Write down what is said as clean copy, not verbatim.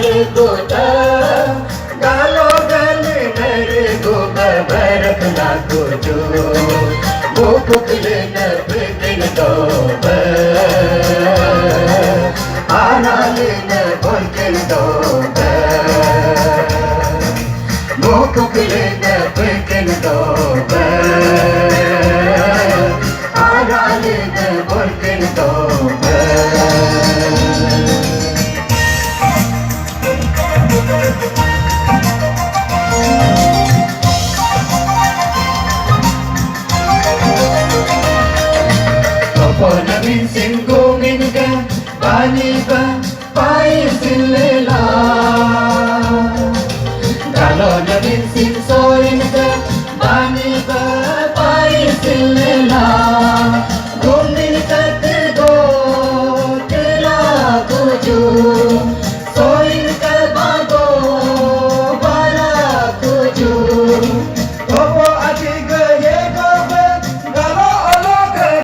गोता गालो गल नर गो बरक ना कुजो मुकुले न बिन दो आनाले न बोलकिन दो मुकुले न बिन दो आनाले न बोलकिन दो Namin singgungin ka, bani ba, paisin nila. Kalau namin sinsoin ka, bani ba, paisin nila. Gumin ka tigo, tila kuju.